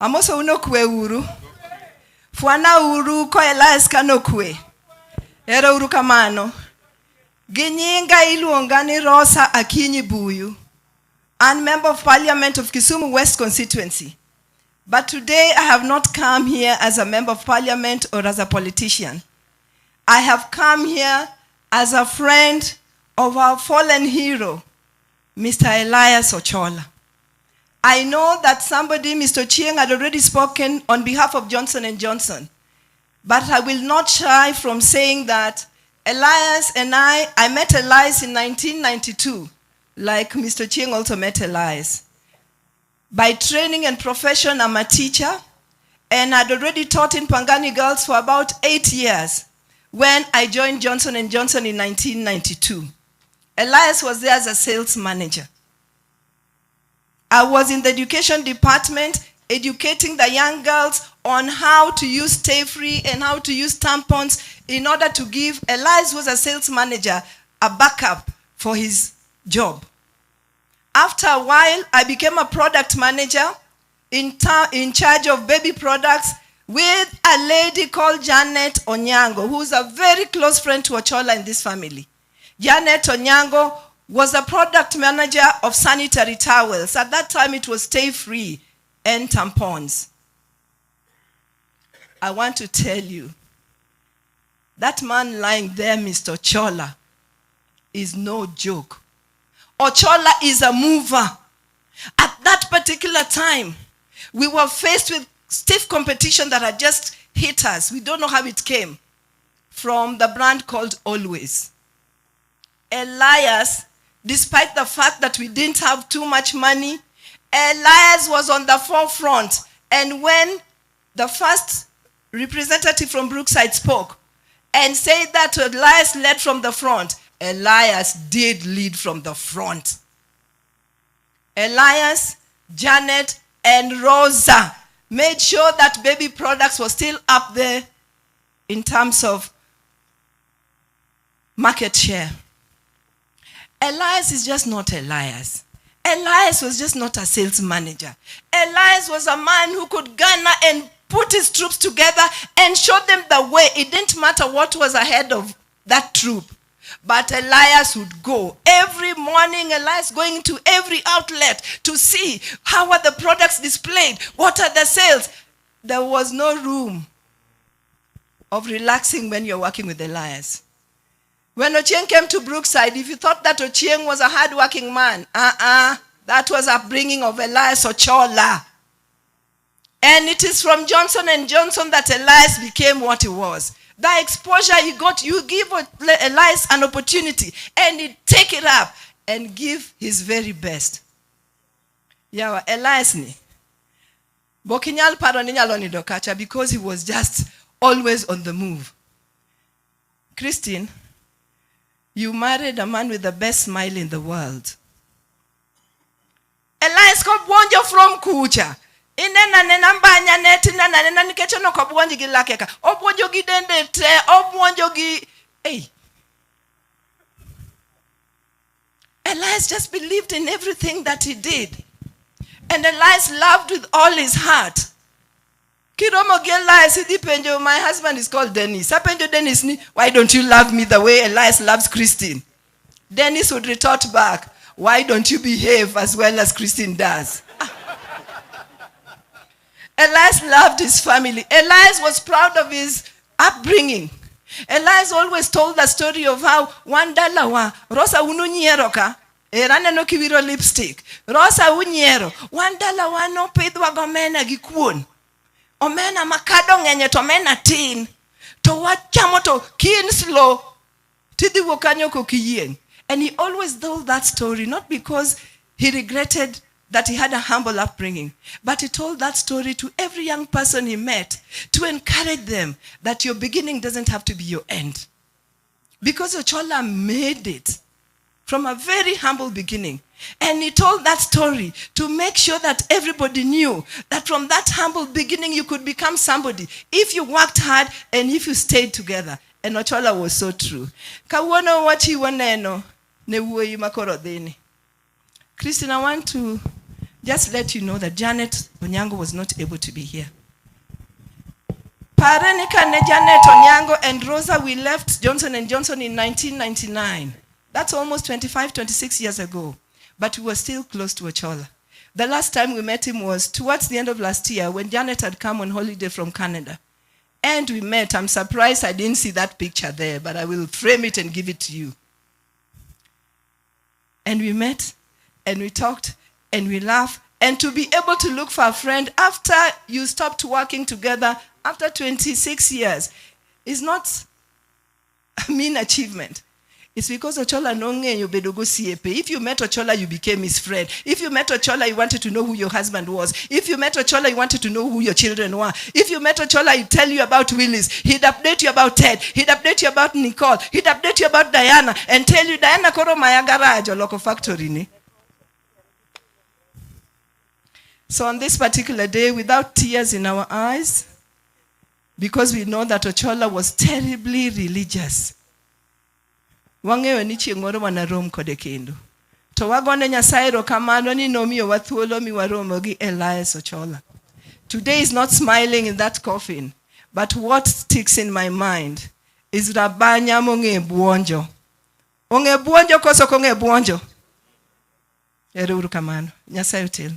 Amoso unokwe uru. Fuana uru ko Elias kanokwe. Era uru kamano. Ginyinga iluonga ni Rozaah Akinyi Buyu. I'm member of Parliament of Kisumu West constituency. But today I have not come here as a member of Parliament or as a politician. I have come here as a friend of our fallen hero, Mr. Elias Ochola. I know that somebody, Mr. Chieng, had already spoken on behalf of Johnson & Johnson. But I will not shy from saying that Elias and I met Elias in 1992, like Mr. Chieng also met Elias. By training and profession, I'm a teacher, and I'd already taught in Pangani Girls for about 8 years when I joined Johnson & Johnson in 1992. Elias was there as a sales manager. I was in the education department educating the young girls on how to use stay-free and how to use tampons in order to give Elias, who was a sales manager, a backup for his job. After a while, I became a product manager in charge of baby products with a lady called Janet Onyango, who's a very close friend to Ochola in this family. Janet Onyango was a product manager of sanitary towels. At that time, it was stay-free and tampons. I want to tell you, that man lying there, Mr. Ochola, is no joke. Ochola is a mover. At that particular time, we were faced with stiff competition that had just hit us. We don't know how it came. From the brand called Always. Elias, despite the fact that we didn't have too much money, Elias was on the forefront. And when the first representative from Brookside spoke and said that Elias led from the front, Elias did lead from the front. Elias, Janet, and Rozaah made sure that baby products were still up there in terms of market share. Elias is just not Elias. Elias was just not a sales manager. Elias was a man who could garner and put his troops together and show them the way. It didn't matter what was ahead of that troop. But Elias would go. Every morning, Elias going to every outlet to see how are the products displayed, what are the sales. There was no room of relaxing when you're working with Elias. When Ochieng came to Brookside, if you thought that Ochieng was a hard-working man, that was upbringing of Elias Ochola. And it is from Johnson & Johnson that Elias became what he was. The exposure he got, you give Elias an opportunity, and he take it up and give his very best. Yawa Elias ni. Bokinyal paro ninyalo nido kacha because he was just always on the move. Christine, you married a man with the best smile in the world. Elias ko buonjo from kucha. Inena nenambanya neti nena nikecho no kabwanji gilakeka. Obwonjo gi dende te, obwonjo gi hey. Elias just believed in everything that he did. And Elias loved with all his heart. Kiromo gi Elias idipenjo, my husband is called Dennis. Apenjo Dennis ni, why don't you love me the way Elias loves Christine? Dennis would retort back, why don't you behave as well as Christine does? Elias loved his family. Elias was proud of his upbringing. Elias always told the story of how one dollar wa Rozaah ununyiero ka erane no kiwiro lipstick. Rozaah unyiero $1 wa no pidhwa gomena gi kuon. Omena makado ng'enye to omena tin. To wachamo to kin slow. Tidhi wokanyo kokiyien. And he always told that story, not because he regretted that he had a humble upbringing, but he told that story to every young person he met to encourage them that your beginning doesn't have to be your end. Because Ochola made it from a very humble beginning. And he told that story to make sure that everybody knew that from that humble beginning you could become somebody if you worked hard and if you stayed together. And Ochola was so true. Kawono wachi waneno ne wuoyi makoro dhini. Christine, I want to Just let you know that Janet Onyango was not able to be here. Parenika ne Janet Onyango and Rosa, we left Johnson & Johnson in 1999. That's almost 25, 26 years ago. But we were still close to Ochola. The last time we met him was towards the end of last year when Janet had come on holiday from Canada. And we met. I'm surprised I didn't see that picture there, but I will frame it and give it to you. And we met, and we talked, and we laughed. And to be able to look for a friend after you stopped working together, after 26 years, is not a mean achievement. It's because Ochola nonge yobedogo siepe. If you met Ochola, you became his friend. If you met Ochola, you wanted to know who your husband was. If you met Ochola, you wanted to know who your children were. If you met Ochola, he'd tell you about Willis. He'd update you about Ted. He'd update you about Nicole. He'd update you about Diana and tell you, Diana koro maya garage or local factory ni. So on this particular day, without tears in our eyes, because we know that Ochola was terribly religious, wangeyo ni chieng'moro wanarom kode kendo. To wagone Nyasaye erokamano ni nomiyo wa thuolo mi waromo gi Elias Ochola. Today is not smiling in that coffin, but what sticks in my mind is Rabanya monge buonjo. Onge buonjo koso konge buonjo. Ero urukamano. Nyasaye otel.